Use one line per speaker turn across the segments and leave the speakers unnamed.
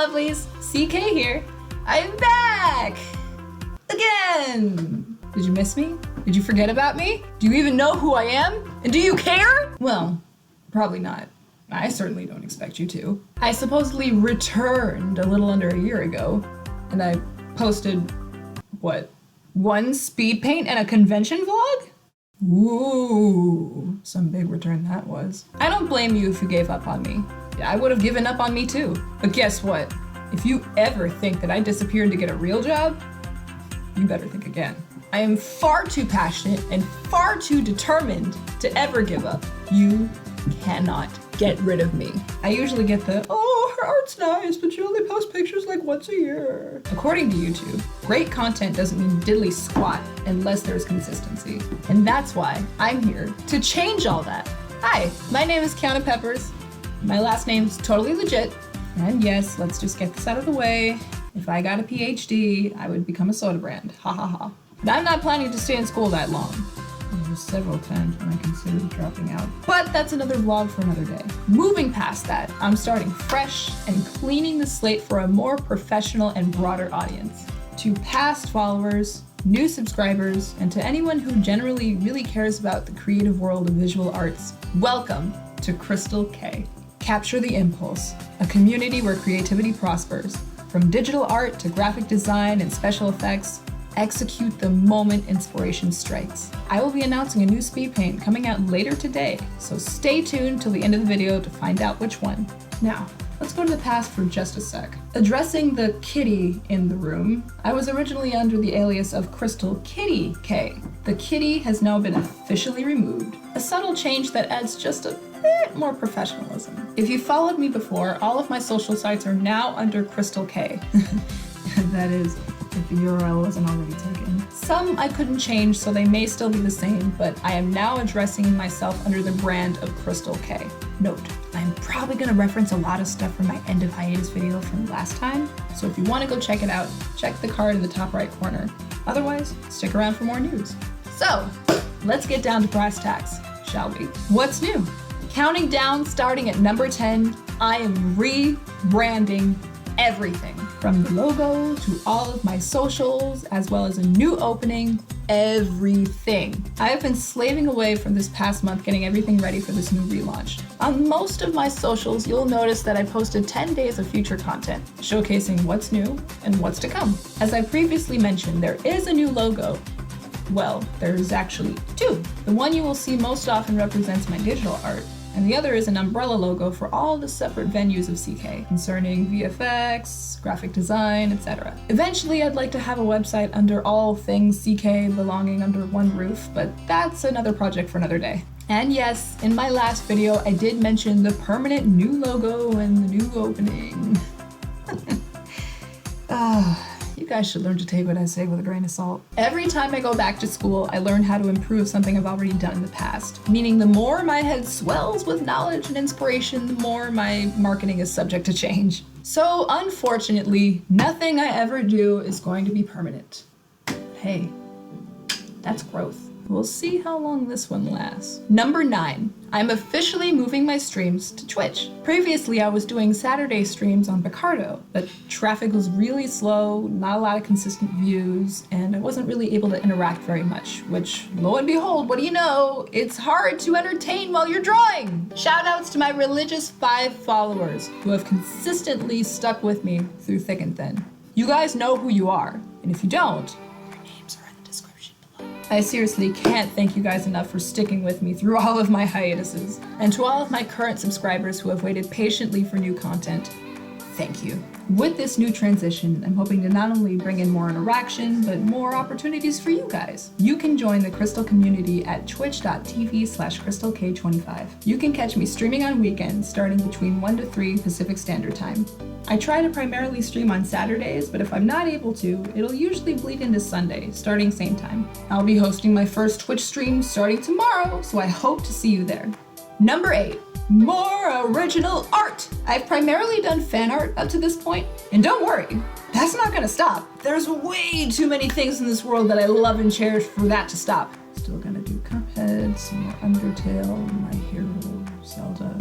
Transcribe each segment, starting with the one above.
lovelies, CK here. I'm back! Again! Did you miss me? Did you forget about me? Do you even know who I am? And do you care? Well, probably not. I certainly don't expect you to. I supposedly returned a little under a year ago, and I posted, what, one speed paint and a convention vlog? Ooh, some big return that was. I don't blame you if you gave up on me. I would have given up on me too. But guess what? If you ever think that I disappeared to get a real job, you better think again. I am far too passionate and far too determined to ever give up. You cannot get rid of me. I usually get the, oh, her art's nice, but she only posts pictures like once a year. According to YouTube, great content doesn't mean diddly squat unless there's consistency. And that's why I'm here to change all that. Hi, my name is Kiana Peppers. My last name's totally legit. And yes, let's just get this out of the way. If I got a PhD, I would become a soda brand. Ha ha ha. But I'm not planning to stay in school that long. There were several times when I considered dropping out. But that's another vlog for another day. Moving past that, I'm starting fresh and cleaning the slate for a more professional and broader audience. To past followers, new subscribers, and to anyone who generally really cares about the creative world of visual arts, welcome to Crystal K. Capture the impulse, a community where creativity prospers. From digital art to graphic design and special effects, execute the moment inspiration strikes. I will be announcing a new speed paint coming out later today, so stay tuned till the end of the video to find out which one. Now, let's go to the past for just a sec. Addressing the kitty in the room, I was originally under the alias of Crystal Kitty K. The kitty has now been officially removed, a subtle change that adds just a bit more professionalism. If you followed me before, all of my social sites are now under Crystal K. That is, if the URL wasn't already taken. Some I couldn't change, so they may still be the same, but I am now addressing myself under the brand of Crystal K. Note, I'm probably gonna reference a lot of stuff from my end of hiatus video from last time, so if you wanna go check it out, check the card in the top right corner. Otherwise, stick around for more news. So, let's get down to brass tacks, shall we? What's new? Counting down, starting at number 10, I am rebranding everything. From the logo to all of my socials, as well as a new opening, everything. I have been slaving away from this past month getting everything ready for this new relaunch. On most of my socials, you'll notice that I posted 10 days of future content, showcasing what's new and what's to come. As I previously mentioned, there is a new logo. Well, there's actually two. The one you will see most often represents my digital art, and the other is an umbrella logo for all the separate venues of CK, concerning VFX, graphic design, etc. Eventually, I'd like to have a website under all things CK belonging under one roof, but that's another project for another day. And yes, in my last video, I did mention the permanent new logo and the new opening. You guys should learn to take what I say with a grain of salt. Every time I go back to school, I learn how to improve something I've already done in the past. Meaning the more my head swells with knowledge and inspiration, the more my marketing is subject to change. So unfortunately, nothing I ever do is going to be permanent. Hey, that's growth. We'll see how long this one lasts. Number 9, I'm officially moving my streams to Twitch. Previously, I was doing Saturday streams on Picardo, but traffic was really slow, not a lot of consistent views, and I wasn't really able to interact very much, which, lo and behold, what do you know? It's hard to entertain while you're drawing! Shoutouts to my religious 5 followers who have consistently stuck with me through thick and thin. You guys know who you are, and if you don't, I seriously can't thank you guys enough for sticking with me through all of my hiatuses. And to all of my current subscribers who have waited patiently for new content, thank you. With this new transition, I'm hoping to not only bring in more interaction, but more opportunities for you guys. You can join the Crystal community at twitch.tv/crystalk25. You can catch me streaming on weekends, starting between 1 to 3 Pacific Standard Time. I try to primarily stream on Saturdays, but if I'm not able to, it'll usually bleed into Sunday, starting same time. I'll be hosting my first Twitch stream starting tomorrow, so I hope to see you there. Number 8. More original art! I've primarily done fan art up to this point, and don't worry, that's not gonna stop. There's way too many things in this world that I love and cherish for that to stop. Still gonna do Cuphead, some more Undertale, My Hero, Zelda.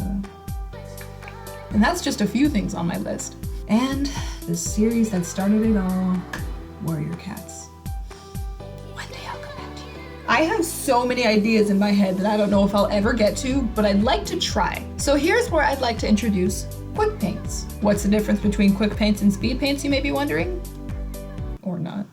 And that's just a few things on my list. And the series that started it all, Warrior Cats. One day I'll come back to you. I have so many ideas in my head that I don't know if I'll ever get to, but I'd like to try. So here's where I'd like to introduce quick paints. What's the difference between quick paints and speed paints, you may be wondering? Or not.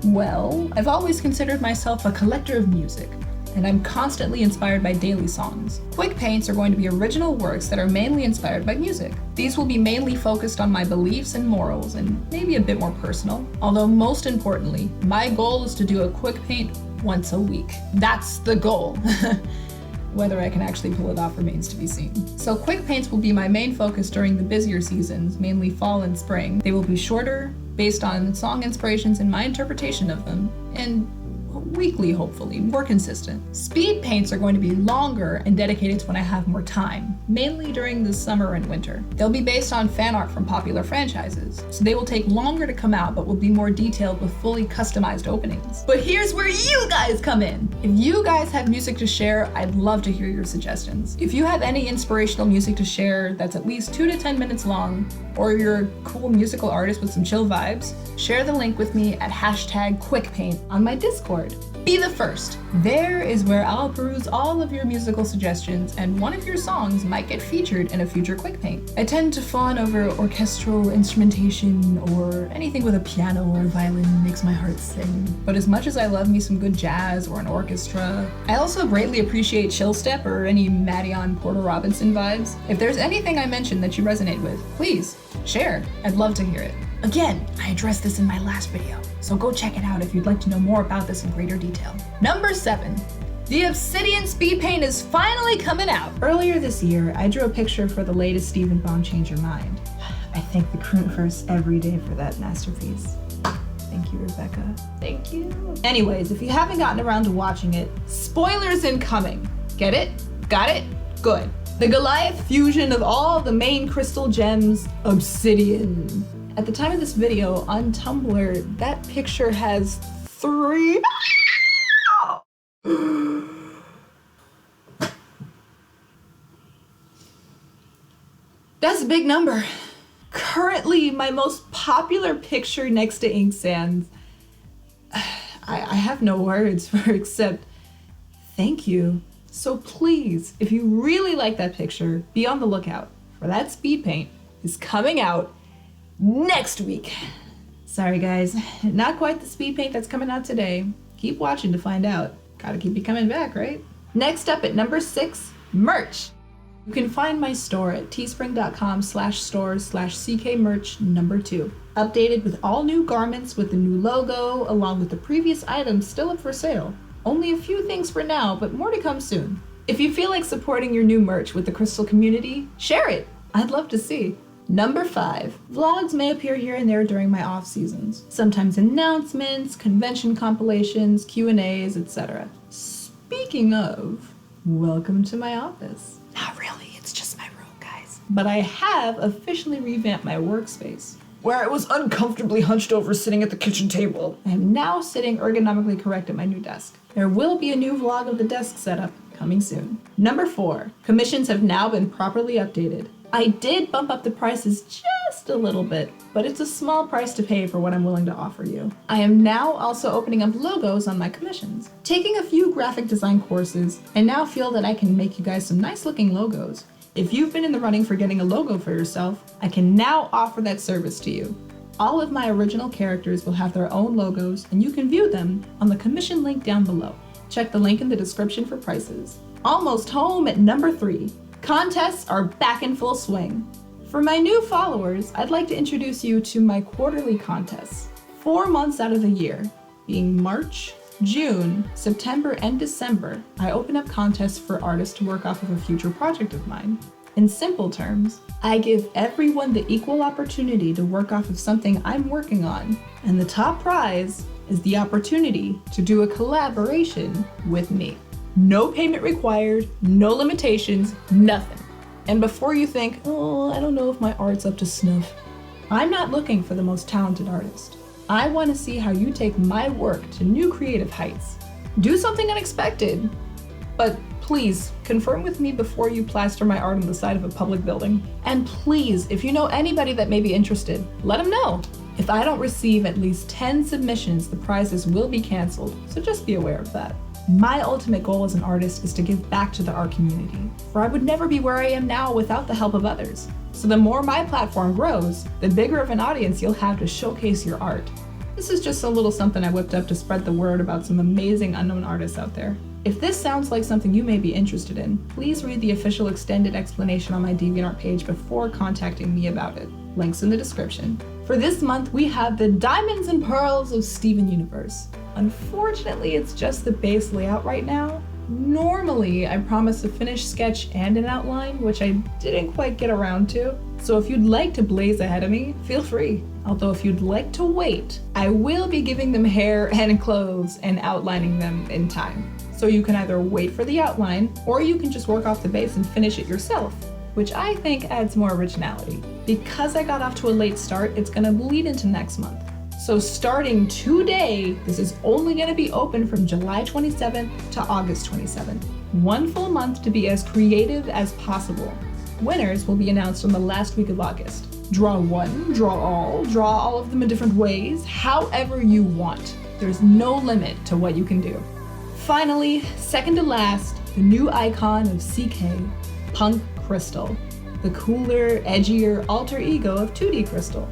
Well, I've always considered myself a collector of music, and I'm constantly inspired by daily songs. Quick paints are going to be original works that are mainly inspired by music. These will be mainly focused on my beliefs and morals, and maybe a bit more personal. Although most importantly, my goal is to do a quick paint once a week. That's the goal. Whether I can actually pull it off remains to be seen. So quick paints will be my main focus during the busier seasons, mainly fall and spring. They will be shorter, based on song inspirations and my interpretation of them, and weekly, hopefully, more consistent. Speed paints are going to be longer and dedicated to when I have more time, mainly during the summer and winter. They'll be based on fan art from popular franchises, so they will take longer to come out but will be more detailed with fully customized openings. But here's where you guys come in! If you guys have music to share, I'd love to hear your suggestions. If you have any inspirational music to share that's at least 2 to 10 minutes long, or you're a cool musical artist with some chill vibes, share the link with me at #QuickPaint on my Discord. Be the first. There is where I'll peruse all of your musical suggestions, and one of your songs might get featured in a future quick paint. I tend to fawn over orchestral instrumentation or anything with a piano or a violin makes my heart sing. But as much as I love me some good jazz or an orchestra, I also greatly appreciate chill step or any Madeon Porter Robinson vibes. If there's anything I mentioned that you resonate with, please share. I'd love to hear it. Again, I addressed this in my last video, so go check it out if you'd like to know more about this in greater detail. Number 7. The Obsidian Speedpaint is finally coming out. Earlier this year, I drew a picture for the latest Stephen Bond Change Your Mind. I thank the Croonverse every day for that masterpiece. Thank you, Rebecca. Thank you. Anyways, if you haven't gotten around to watching it, spoilers incoming. Get it? Got it? Good. The Goliath fusion of all the main crystal gems, Obsidian. At the time of this video, on Tumblr, that picture has 3... That's a big number. Currently, my most popular picture next to ink sands. I have no words for except thank you. So please, if you really like that picture, be on the lookout for that speed paint. Is coming out next week. Sorry guys, not quite the speed paint that's coming out today. Keep watching to find out. Gotta keep you coming back, right? Next up at number 6, merch. You can find my store at teespring.com/stores/ckmerch2. Updated with all new garments with the new logo, along with the previous items still up for sale. Only a few things for now, but more to come soon. If you feel like supporting your new merch with the Crystal community, share it. I'd love to see. Number 5, vlogs may appear here and there during my off seasons. Sometimes announcements, convention compilations, Q&As, etc. Speaking of, welcome to my office. Not really, it's just my room, guys. But I have officially revamped my workspace. Where I was uncomfortably hunched over sitting at the kitchen table, I am now sitting ergonomically correct at my new desk. There will be a new vlog of the desk setup coming soon. Number 4, commissions have now been properly updated. I did bump up the prices just a little bit, but it's a small price to pay for what I'm willing to offer you. I am now also opening up logos on my commissions. Taking a few graphic design courses, I now feel that I can make you guys some nice looking logos. If you've been in the running for getting a logo for yourself, I can now offer that service to you. All of my original characters will have their own logos, and you can view them on the commission link down below. Check the link in the description for prices. Almost home at number 3. Contests are back in full swing. For my new followers, I'd like to introduce you to my quarterly contests. 4 months out of the year, being March, June, September, and December, I open up contests for artists to work off of a future project of mine. In simple terms, I give everyone the equal opportunity to work off of something I'm working on, and the top prize is the opportunity to do a collaboration with me. No payment required, no limitations, nothing. And before you think, oh, I don't know if my art's up to snuff, I'm not looking for the most talented artist. I want to see how you take my work to new creative heights. Do something unexpected, but Please, confirm with me before you plaster my art on the side of a public building. And please, if you know anybody that may be interested, let them know. If I don't receive at least 10 submissions, the prizes will be canceled, so just be aware of that. My ultimate goal as an artist is to give back to the art community, for I would never be where I am now without the help of others. So the more my platform grows, the bigger of an audience you'll have to showcase your art. This is just a little something I whipped up to spread the word about some amazing unknown artists out there. If this sounds like something you may be interested in, please read the official extended explanation on my DeviantArt page before contacting me about it. Links in the description. For this month, we have the Diamonds and Pearls of Steven Universe. Unfortunately, it's just the base layout right now. Normally, I promise a finished sketch and an outline, which I didn't quite get around to. So if you'd like to blaze ahead of me, feel free. Although if you'd like to wait, I will be giving them hair and clothes and outlining them in time. So you can either wait for the outline, or you can just work off the base and finish it yourself, which I think adds more originality. Because I got off to a late start, it's gonna bleed into next month. So starting today, this is only gonna be open from July 27th to August 27th. 1 full month to be as creative as possible. Winners will be announced on the last week of August. Draw one, draw all of them in different ways, however you want. There's no limit to what you can do. Finally, second to last, the new icon of CK, Punk Crystal, the cooler, edgier alter ego of 2D Crystal.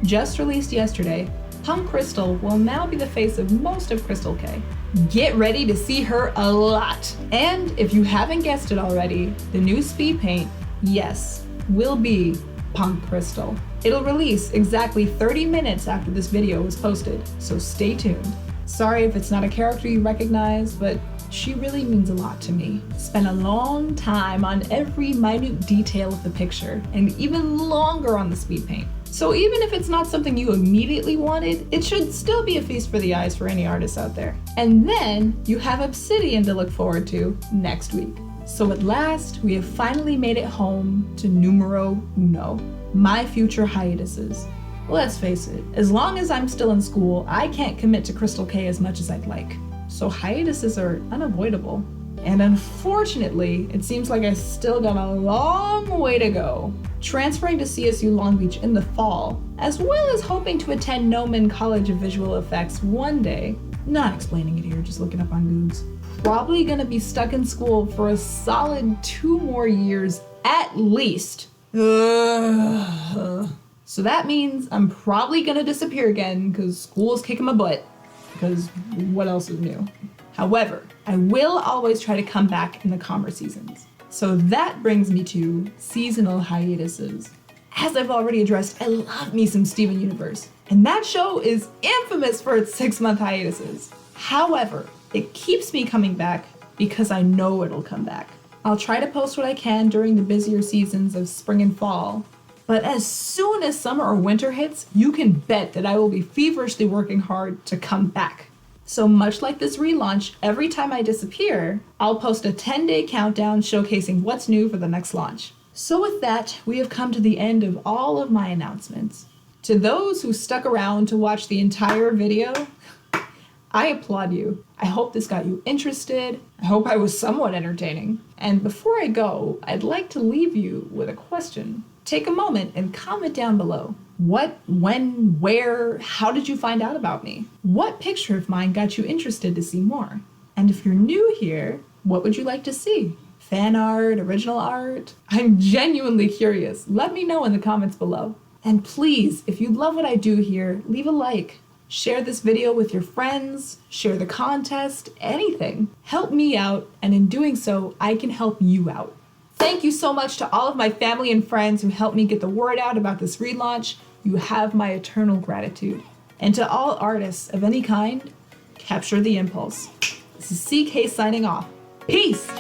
Just released yesterday, Punk Crystal will now be the face of most of Crystal K. Get ready to see her a lot. And if you haven't guessed it already, the new speed paint, yes, will be Punk Crystal. It'll release exactly 30 minutes after this video was posted, so stay tuned. Sorry if it's not a character you recognize, but she really means a lot to me. Spent a long time on every minute detail of the picture, and even longer on the speed paint. So even if it's not something you immediately wanted, it should still be a feast for the eyes for any artists out there. And then you have Obsidian to look forward to next week. So at last, we have finally made it home to numero uno, my future hiatuses. Let's face it, as long as I'm still in school, I can't commit to Crystal K as much as I'd like. So hiatuses are unavoidable. And unfortunately, it seems like I still got a long way to go. Transferring to CSU Long Beach in the fall, as well as hoping to attend Noman College of Visual Effects one day. Not explaining it here, just looking up on Googs. Probably gonna be stuck in school for a solid 2 more years at least. So that means I'm probably gonna disappear again because school's kicking my butt, because what else is new? However, I will always try to come back in the calmer seasons. So that brings me to seasonal hiatuses. As I've already addressed, I love me some Steven Universe, and that show is infamous for its 6-month hiatuses. However, it keeps me coming back because I know it'll come back. I'll try to post what I can during the busier seasons of spring and fall, but as soon as summer or winter hits, you can bet that I will be feverishly working hard to come back. So much like this relaunch, every time I disappear, I'll post a 10-day countdown showcasing what's new for the next launch. So with that, we have come to the end of all of my announcements. To those who stuck around to watch the entire video, I applaud you. I hope this got you interested. I hope I was somewhat entertaining. And before I go, I'd like to leave you with a question. Take a moment and comment down below. What, when, where, how did you find out about me? What picture of mine got you interested to see more? And if you're new here, what would you like to see? Fan art, original art? I'm genuinely curious. Let me know in the comments below. And please, if you love what I do here, leave a like. Share this video with your friends, share the contest, anything. Help me out, and in doing so, I can help you out. Thank you so much to all of my family and friends who helped me get the word out about this relaunch. You have my eternal gratitude. And to all artists of any kind, capture the impulse. This is CK signing off. Peace!